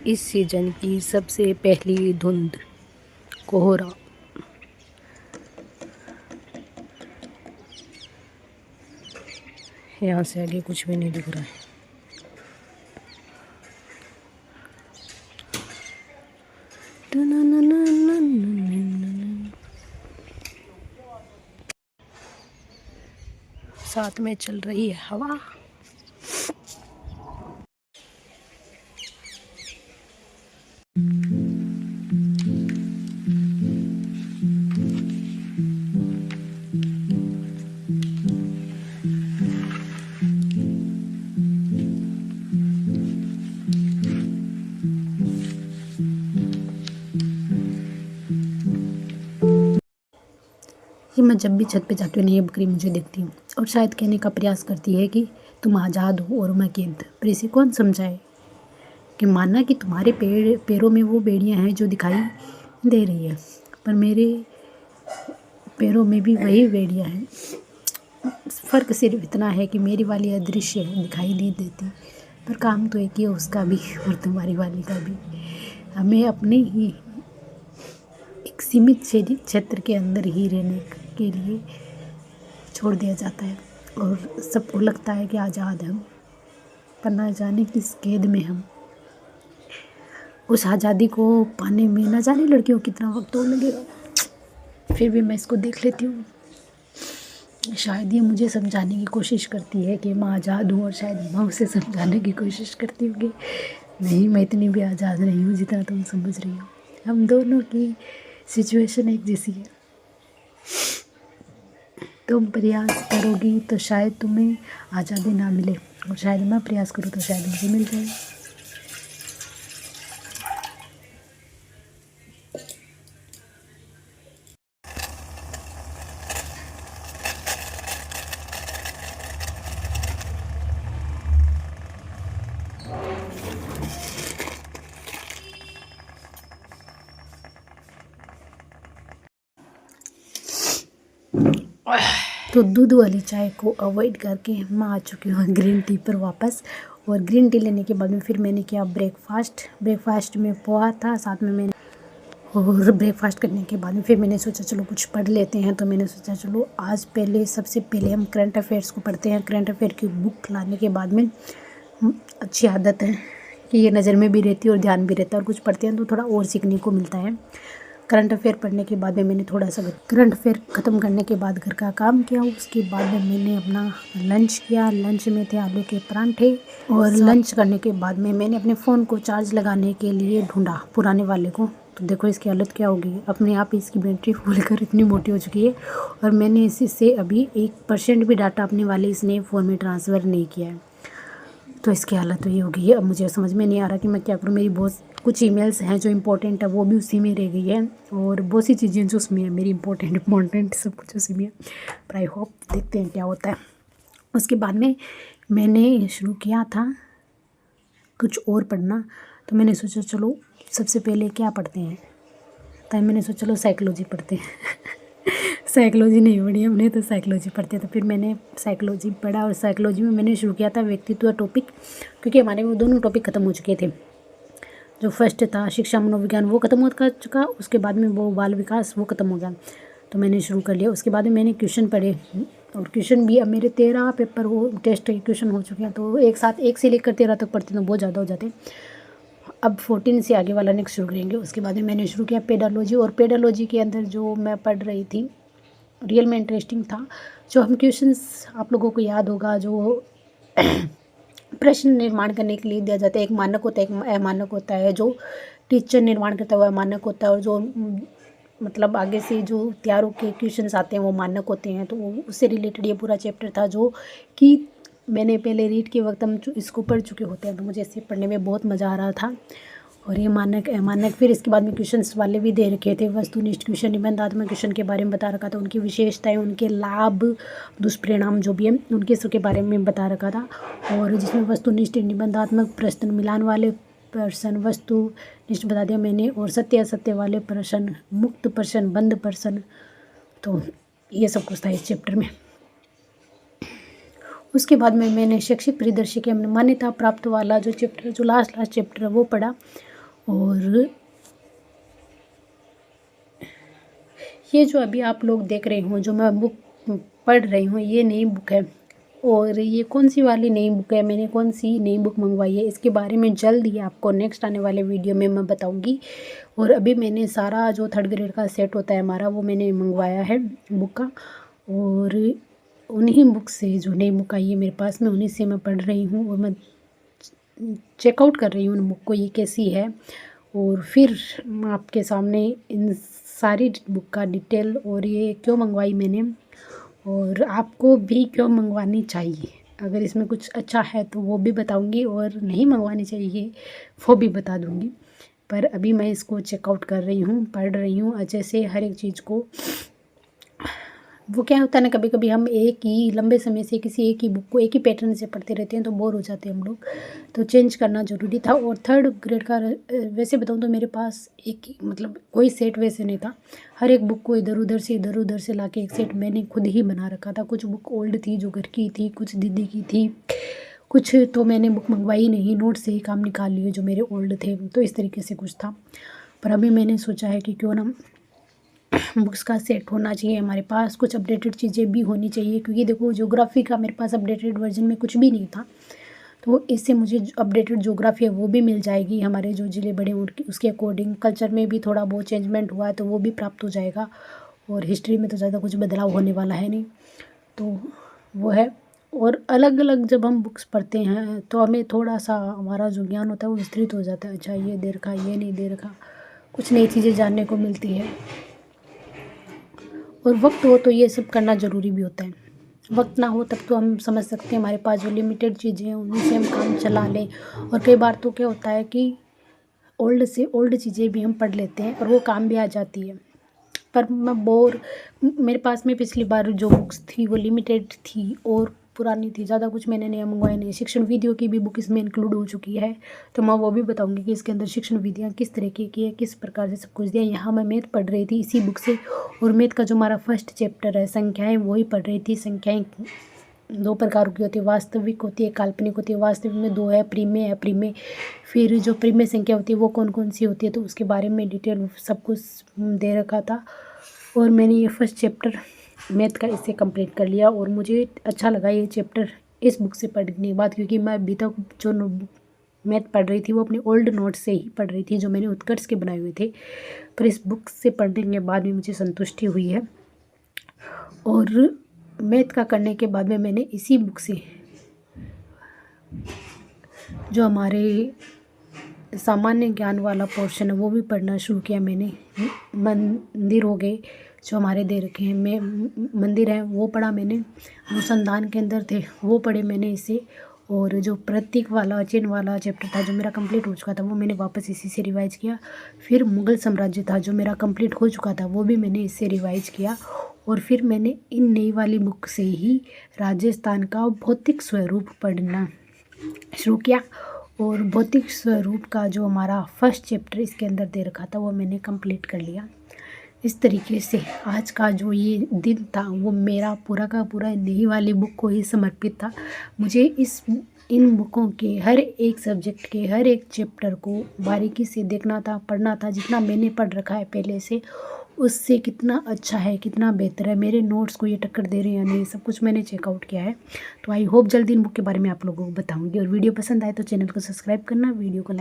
इस सीजन की सबसे पहली धुंध, कोहरा। यहाँ से आगे कुछ भी नहीं दिख रहा है। साथ में चल रही है हवा। कि मैं जब भी छत पे जाती हूँ ना, ये बकरी मुझे देखती हूँ और शायद कहने का प्रयास करती है कि तुम आज़ाद हो और मैं कैद। पर इसे कौन समझाए कि माना कि तुम्हारे पैरों में वो बेड़ियाँ हैं जो दिखाई दे रही है, पर मेरे पैरों में भी वही बेड़ियाँ हैं। फ़र्क सिर्फ इतना है कि मेरी वाली अदृश्य दिखाई नहीं देती, पर काम तो एक ही है उसका भी और तुम्हारी वाली का भी। हमें अपने ही एक सीमित क्षेत्र के अंदर ही रहने के लिए छोड़ दिया जाता है और सबको लगता है कि आज़ाद हम, पर ना जाने किस कैद में हम। उस आज़ादी को पाने में ना जाने लड़कियों को कितना वक्त और लगेगा, फिर भी मैं इसको देख लेती हूँ। शायद ये मुझे समझाने की कोशिश करती है कि मैं आज़ाद हूँ और शायद मैं उसे समझाने की कोशिश करती हूँ कि नहीं, मैं इतनी भी आज़ाद नहीं हूँ जितना तुम समझ रही हो। हम दोनों की सिचुएशन एक जैसी है। तुम प्रयास करोगी तो शायद तुम्हें आज़ादी ना मिले और शायद मैं प्रयास करूँ तो शायद मुझे मिल जाए। तो दूध वाली चाय को अवॉइड करके मैं आ चुकी हूँ ग्रीन टी पर वापस। और ग्रीन टी लेने के बाद में फिर मैंने किया ब्रेकफास्ट में पोहा था साथ में मैंने, और ब्रेकफास्ट करने के बाद में फिर मैंने सोचा चलो कुछ पढ़ लेते हैं। तो मैंने सोचा चलो आज सबसे पहले हम करंट अफेयर्स को पढ़ते हैं। करंट अफेयर की बुक लाने के बाद में अच्छी आदत है कि ये नज़र में भी रहती है और ध्यान भी रहता है, और कुछ पढ़ते हैं तो थोड़ा और सीखने को मिलता है। करंट अफेयर पढ़ने के बाद में मैंने थोड़ा सा करंट अफेयर ख़त्म करने के बाद घर का काम किया। उसके बाद में मैंने अपना लंच किया। लंच में थे आलू के परांठे। और लंच करने के बाद में मैंने अपने फ़ोन को चार्ज लगाने के लिए ढूंढा पुराने वाले को। तो देखो इसकी हालत क्या होगी, अपने आप इसकी बैटरी फूल कर इतनी मोटी हो चुकी है और मैंने इसी से अभी 1% भी डाटा अपने वाले इस नए फ़ोन में ट्रांसफ़र नहीं किया है। तो इसकी हालत तो ये हो गई है। अब मुझे समझ में नहीं आ रहा कि मैं क्या करूँ। मेरी बहुत कुछ ईमेल्स हैं जो इम्पोर्टेंट है वो भी उसी में रह गई है, और बहुत सी चीज़ें जो उसमें है मेरी इम्पोर्टेंट सब कुछ उसी में है। पर आई होप देखते हैं क्या होता है। उसके बाद में मैंने शुरू किया था कुछ और पढ़ना। तो मैंने सोचा चलो सबसे पहले क्या पढ़ते हैं, तब मैंने सोचा चलो साइकोलॉजी पढ़ते हैं। साइकोलॉजी नहीं पढ़ी हमने, तो साइकोलॉजी पढ़ते हैं। तो फिर मैंने साइकोलॉजी पढ़ा और साइकोलॉजी में मैंने शुरू किया था व्यक्तित्व टॉपिक, क्योंकि हमारे वो दोनों टॉपिक ख़त्म हो चुके थे। जो फर्स्ट था शिक्षा मनोविज्ञान वो ख़त्म हो चुका, उसके बाद में वो बाल विकास वो ख़त्म हो गया। तो मैंने शुरू कर लिया। उसके बाद में मैंने क्वेश्चन पढ़े, और क्वेश्चन भी अब मेरे 13 पेपर वो टेस्ट के क्वेश्चन हो चुके हैं। तो एक साथ 1 से लेकर 13 तक पढ़ते तो बहुत ज़्यादा हो जाते। अब 14 से आगे वाला नेक्स्ट शुरू करेंगे। उसके बाद में मैंने शुरू किया पेडालॉजी, और पेडालॉजी के अंदर जो मैं पढ़ रही थी रियल में इंटरेस्टिंग था। जो हम क्वेश्चंस आप लोगों को याद होगा, जो प्रश्न निर्माण करने के लिए दिया जाता है, एक मानक होता है एक अमानक होता है। जो टीचर निर्माण करता हुआ मानक होता है, और जो मतलब आगे से जो तैयार होकर क्वेश्चंस आते हैं वो मानक होते हैं। तो उससे रिलेटेड ये पूरा चैप्टर था, जो कि मैंने पहले रीड के वक्त हम इसको पढ़ चुके होते हैं। तो मुझे इसे पढ़ने में बहुत मज़ा आ रहा था। और ये मानक अमानक फिर इसके बाद में क्वेश्चंस वाले भी दे रखे थे। वस्तुनिष्ठ क्वेश्चन, निबंधात्मक क्वेश्चन के बारे में बता रखा था, उनकी विशेषताएं, उनके लाभ दुष्परिणाम जो भी है उनके सबके बारे में बता रखा था। और जिसमें वस्तुनिष्ठ, निबंधात्मक, प्रश्न मिलान वाले प्रश्न, वस्तुनिष्ठ बता दिया मैंने, और सत्य असत्य वाले प्रश्न, मुक्त प्रश्न, बंद प्रश्न। तो ये सब कुछ था इस चैप्टर में। उसके बाद में मैंने शैक्षिक परिदृश्य के मान्यता प्राप्त वाला जो चैप्टर, जो लास्ट चैप्टर है वो पढ़ा। और ये जो अभी आप लोग देख रहे हो, जो मैं बुक पढ़ रही हूँ, ये नई बुक है। और ये कौन सी वाली नई बुक है, मैंने कौन सी नई बुक मंगवाई है, इसके बारे में जल्द ही आपको नेक्स्ट आने वाले वीडियो में मैं बताऊंगी। और अभी मैंने सारा जो 3rd ग्रेड का सेट होता है हमारा, वो मैंने मंगवाया है बुक का। और उन्हीं बुक से जो नई बुक आई है मेरे पास में, उन्हीं से मैं पढ़ रही हूँ और मैं चेकआउट कर रही हूँ उन बुक को, ये कैसी है। और फिर मैं आपके सामने इन सारी बुक का डिटेल और ये क्यों मंगवाई मैंने, और आपको भी क्यों मंगवानी चाहिए, अगर इसमें कुछ अच्छा है तो वो भी बताऊंगी, और नहीं मंगवानी चाहिए वो भी बता दूंगी। पर अभी मैं इसको चेकआउट कर रही हूँ, पढ़ रही हूँ अच्छे से हर एक चीज़ को। वो क्या होता है ना, कभी कभी हम एक ही लंबे समय से किसी एक ही बुक को एक ही पैटर्न से पढ़ते रहते हैं तो बोर हो जाते हैं हम लोग, तो चेंज करना ज़रूरी था। और 3rd ग्रेड का वैसे बताऊँ तो मेरे पास एक ही, मतलब कोई सेट वैसे नहीं था। हर एक बुक को इधर उधर से ला के एक सेट मैंने खुद ही बना रखा था। कुछ बुक ओल्ड थी जो घर की थी, कुछ दीदी की थी, कुछ तो मैंने बुक मंगवाई नहीं, नोट से ही काम निकाल लिए जो मेरे ओल्ड थे, तो इस तरीके से कुछ था। पर अभी मैंने सोचा है कि क्यों ना बुक्स का सेट होना चाहिए हमारे पास, कुछ अपडेटेड चीज़ें भी होनी चाहिए, क्योंकि देखो ज्योग्राफी का मेरे पास अपडेटेड वर्जन में कुछ भी नहीं था, तो इससे मुझे अपडेटेड ज्योग्राफी है वो भी मिल जाएगी। हमारे जो ज़िले बड़े उनकी उसके अकॉर्डिंग कल्चर में भी थोड़ा बहुत चेंजमेंट हुआ है तो वो भी प्राप्त हो जाएगा। और हिस्ट्री में तो ज़्यादा कुछ बदलाव होने वाला है नहीं, तो वो है। और अलग अलग जब हम बुक्स पढ़ते हैं तो हमें थोड़ा सा हमारा जो ज्ञान होता है वो विस्तृत हो जाता है। अच्छा ये दे रखा, ये नहीं दे रखा, कुछ नई चीज़ें जानने को मिलती है। और वक्त हो तो ये सब करना ज़रूरी भी होता है। वक्त ना हो तब तो हम समझ सकते हैं हमारे पास जो लिमिटेड चीज़ें हैं उन्हीं से हम काम चला लें। और कई बार तो क्या होता है कि ओल्ड से ओल्ड चीज़ें भी हम पढ़ लेते हैं और वो काम भी आ जाती है। पर मैं मेरे पास में पिछली बार जो बुक्स थी वो लिमिटेड थी और पुरानी थी, ज़्यादा कुछ मैंने नया मंगवाया नहीं। शिक्षण विधियों की भी बुक इसमें इंक्लूड हो चुकी है, तो मैं वो भी बताऊंगी कि इसके अंदर शिक्षण विधियाँ किस तरीके की है, किस प्रकार से सब कुछ दिया। यहाँ मैं मैथ पढ़ रही थी इसी बुक से, और मैथ का जो हमारा फर्स्ट चैप्टर है संख्याएँ, वही पढ़ रही थी। संख्याएँ 2 प्रकार की होती है, वास्तविक होती है, काल्पनिक होती है। वास्तविक में 2 है, प्रीमेय है, प्रीमेय। फिर जो प्रीमेय संख्या होती है वो कौन कौन सी होती है, तो उसके बारे में डिटेल सब कुछ दे रखा था। और मैंने ये फर्स्ट चैप्टर मैथ का इससे कंप्लीट कर लिया, और मुझे अच्छा लगा ये चैप्टर इस बुक से पढ़ने के बाद, क्योंकि मैं अभी तक जो मैथ पढ़ रही थी वो अपने ओल्ड नोट से ही पढ़ रही थी जो मैंने उत्कर्ष के बनाए हुए थे। पर इस बुक से पढ़ने के बाद भी मुझे संतुष्टि हुई है। और मैथ का करने के बाद में मैंने इसी बुक से जो हमारे सामान्य ज्ञान वाला पोर्शन है वो भी पढ़ना शुरू किया मैंने। मंदिर हो गए जो हमारे दे रखे हैं, मैं मंदिर है वो पढ़ा मैंने, अनुसंधान के अंदर थे वो पढ़े मैंने इसे। और जो प्रतीक वाला चिन्ह वाला चैप्टर था जो मेरा कंप्लीट हो चुका था वो मैंने वापस इसी से रिवाइज किया। फिर मुग़ल साम्राज्य था जो मेरा कंप्लीट हो चुका था वो भी मैंने इससे रिवाइज किया। और फिर मैंने इन नई वाली बुक से ही राजस्थान का भौतिक स्वरूप पढ़ना शुरू किया। और भौतिक स्वरूप का जो हमारा फर्स्ट चैप्टर इसके अंदर दे रखा था वो मैंने कंप्लीट कर लिया। इस तरीके से आज का जो ये दिन था वो मेरा पूरा का पूरा नई वाली बुक को ही समर्पित था। मुझे इन बुकों के हर एक सब्जेक्ट के हर एक चैप्टर को बारीकी से देखना था, पढ़ना था। जितना मैंने पढ़ रखा है पहले से उससे कितना अच्छा है, कितना बेहतर है, मेरे नोट्स को ये टक्कर दे रहे हैं या नहीं, सब कुछ मैंने चेकआउट किया है। तो आई होप जल्दी इन बुक के बारे में आप लोगों को बताऊंगी। और वीडियो पसंद आए तो चैनल को सब्सक्राइब करना, वीडियो को लाइक